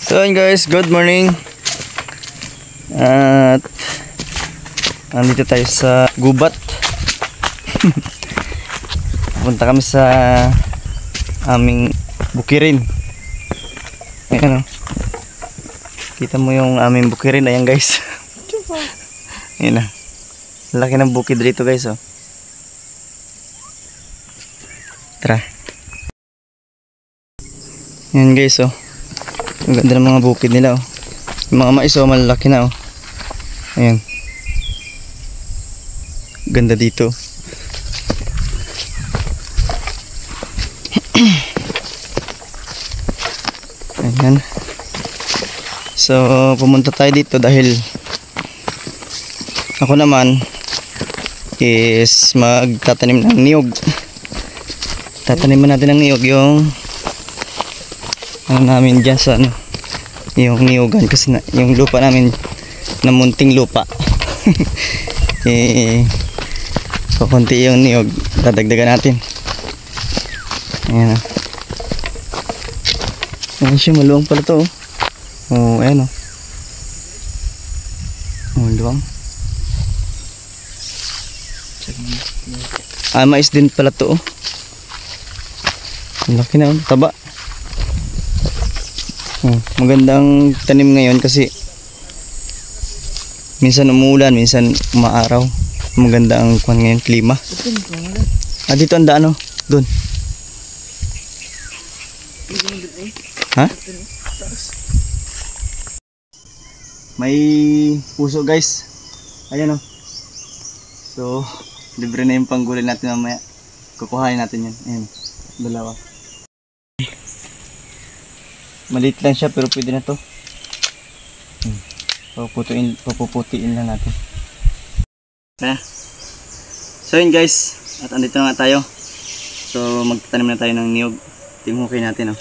So yun guys, good morning. At nandito tayo sa gubat. Punta kami sa aming bukirin. Ayan o. Kita mo yung aming bukirin. Ayan guys. Ayan na. Laki ng bukid dito guys oh. Tara. Ayan guys oh. Ang ganda ng mga bukid nila oh. Yung mga mais oh, malalaki na oh. Ayan. Ganda dito. Ayan. So pumunta tayo dito dahil ako naman is magtatanim ng niyog. Tataniman natin ng niyog yung ano namin dyan sa ano, yung niyogan kasi na, yung lupa namin na munting lupa. So konti yung niyog, dadagdagan natin. Ayan o. Ayan siya, maluwang pala to oh. Oh, ayan o. Oh, luwang. Mais din pala to oh. Ang laki na oh, taba. Oh, magandang tanim ngayon kasi minsan umuulan, minsan umaaraw. Maganda ang kuwan ngayon, klima. Dito ang daan oh, doon. Ha? May puso guys. Ayan oh. So, libre na yung panggulay natin mamaya. Kukuhain natin yan. Ayan, dalawa. Maliit lang siya pero pwede na to. Papuputiin lang natin. Kaya. So yun guys, at andito na nga tayo. So magtatanim na tayo ng niyog. Timukin natin oh.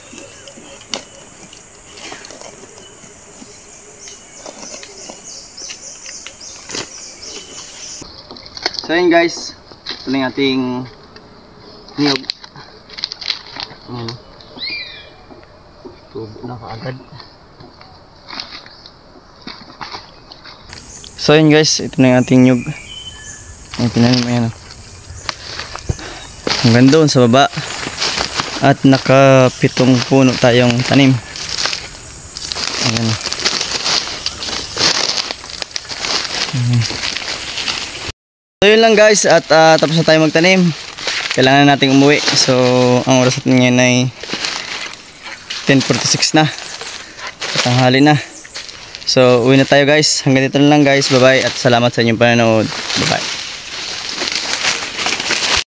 So yun guys, ito na yung ating niyog. Ayan. Tubo na kaagad. So yun guys, ito na yung ating nyug. Ayan, tinanim mo yan. Hanggang doon sa baba. At naka 7 puno tayong tanim. Ayan. So yun lang guys, at tapos na tayo magtanim. Kailangan nating umuwi. So ang oras natin ngayon ay 10:46 na. Tanghali na. So uwi na tayo guys. Hanggang dito na lang guys. Bye bye at salamat sa inyong panonood. Bye bye.